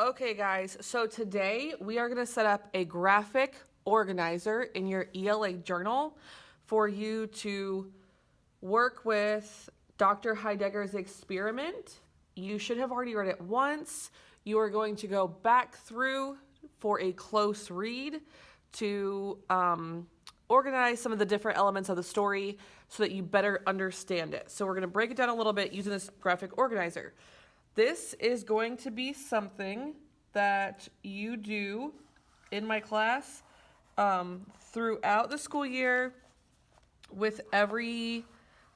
Okay, guys, so today we are going to set up a graphic organizer in your ELA journal for you to work with Dr. Heidegger's experiment. You should have already read it once. You are going to go back through for a close read to organize some of the different elements of the story so that you better understand it. So we're going to break it down a little bit using this graphic organizer. This is going to be something that you do in my class throughout the school year with every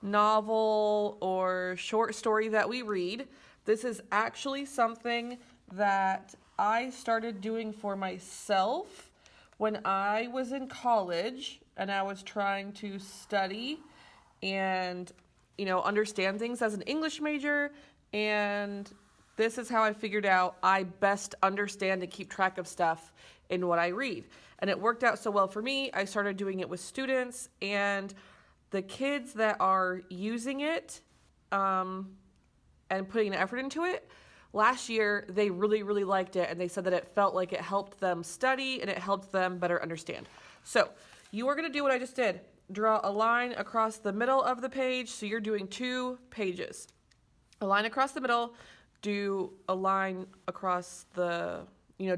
novel or short story that we read. This is actually something that I started doing for myself when I was in college and I was trying to study and, understand things as an English major. And this is how I figured out I best understand and keep track of stuff in what I read. And it worked out so well for me. I started doing it with students, and the kids that are using it and putting an effort into it, last year they really, really liked it, and they said that it felt like it helped them study and it helped them better understand. So you are going to do what I just did. Draw a line across the middle of the page, so you're doing 2 pages. A line across the middle, do a line across the,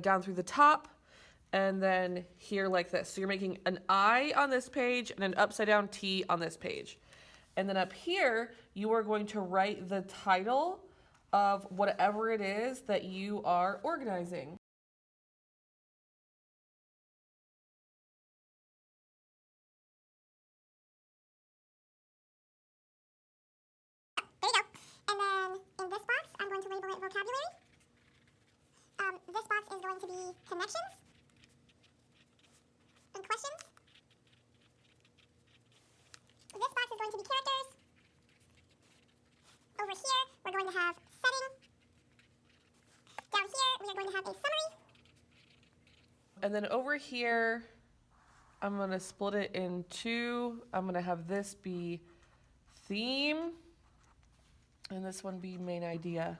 down through the top, and then here like this. So you're making an I on this page and an upside down T on this page. And then up here, you are going to write the title of whatever it is that you are organizing. There you go. And then in this box, I'm going to label it vocabulary. This box is going to be connections and questions. This box is going to be characters. Over here, we're going to have setting. Down here, we are going to have a summary. And then over here, I'm going to split it in 2. I'm going to have this be theme, and this one be main idea.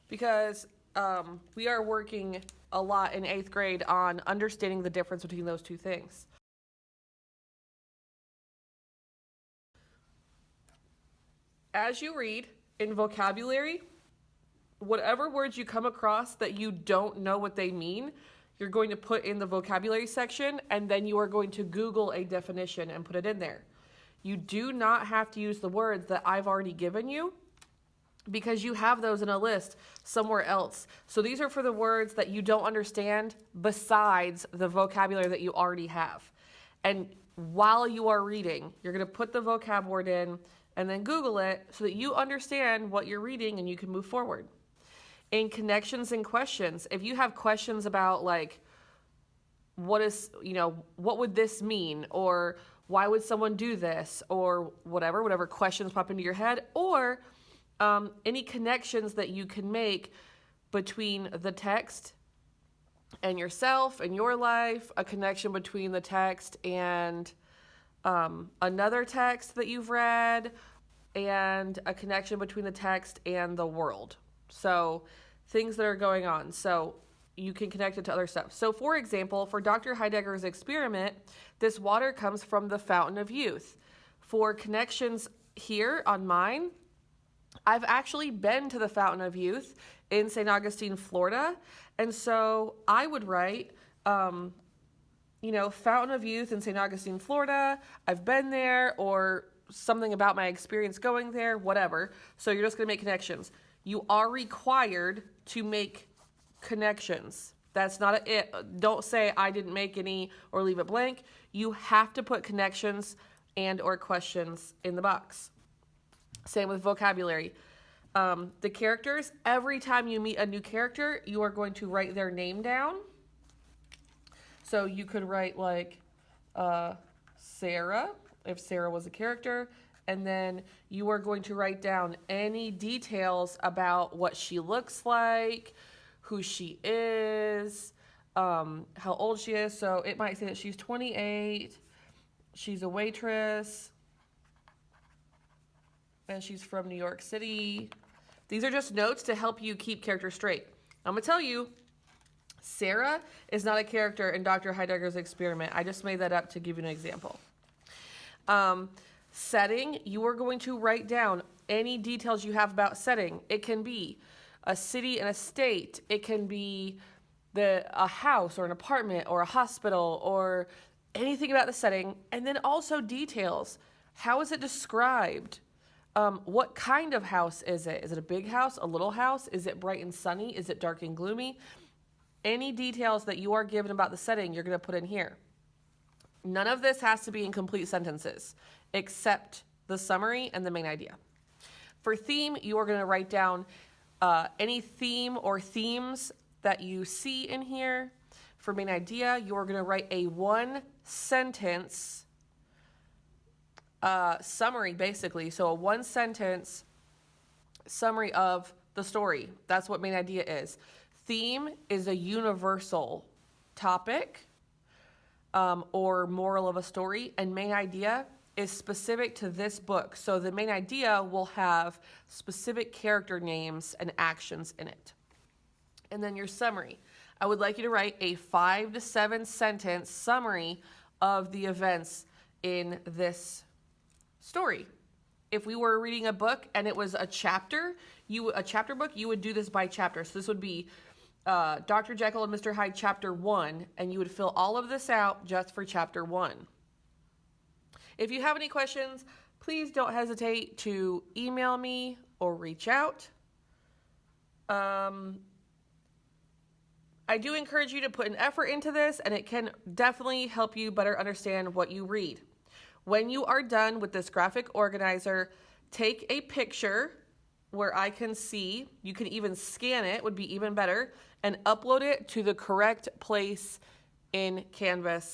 Because we are working a lot in 8th grade on understanding the difference between those 2 things. As you read in vocabulary, whatever words you come across that you don't know what they mean, you're going to put in the vocabulary section, and then you are going to Google a definition and put it in there. You do not have to use the words that I've already given you, because you have those in a list somewhere else. So these are for the words that you don't understand besides the vocabulary that you already have. And while you are reading, you're going to put the vocab word in and then Google it so that you understand what you're reading and you can move forward. In connections and questions, if you have questions about what would this mean, or why would someone do this, or whatever questions pop into your head, or any connections that you can make between the text and yourself and your life, a connection between the text and another text that you've read, and a connection between the text and the world. So things that are going on. So you can connect it to other stuff. So for example, for Dr. Heidegger's experiment, this water comes from the fountain of youth. For connections here on mine, I've actually been to the Fountain of Youth in St. Augustine, Florida. And so I would write, Fountain of Youth in St. Augustine, Florida. I've been there, or something about my experience going there, whatever. So you're just going to make connections. You are required to make connections. That's not it. Don't say I didn't make any or leave it blank. You have to put connections and or questions in the box. Same with vocabulary. The characters, every time you meet a new character, you are going to write their name down. So you could write Sarah, if Sarah was a character, and then you are going to write down any details about what she looks like, who she is, how old she is. So it might say that she's 28, she's a waitress, and she's from New York City. These are just notes to help you keep characters straight. I'm going to tell you, Sarah is not a character in Dr. Heidegger's experiment. I just made that up to give you an example. Setting, you are going to write down any details you have about setting. It can be a city and a state. It can be a house or an apartment or a hospital or anything about the setting. And then also details. How is it described? What kind of house is it? Is it a big house, a little house? Is it bright and sunny? Is it dark and gloomy? Any details that you are given about the setting, you're going to put in here. None of this has to be in complete sentences, except the summary and the main idea. For theme, you are going to write down any theme or themes that you see in here. For main idea, you are going to write a one-sentence summary, basically. So a one-sentence summary of the story. That's what main idea is. Theme is a universal topic or moral of a story, and main idea is specific to this book. So the main idea will have specific character names and actions in it. And then your summary. I would like you to write a 5 to 7 sentence summary of the events in this story. If we were reading a book and it was a chapter book, you would do this by chapter. So this would be Dr. Jekyll and Mr. Hyde chapter 1, and you would fill all of this out just for chapter 1. If you have any questions, please don't hesitate to email me or reach out. I do encourage you to put an effort into this, and it can definitely help you better understand what you read. When you are done with this graphic organizer, take a picture where I can see. You can even scan it, would be even better, and upload it to the correct place in Canvas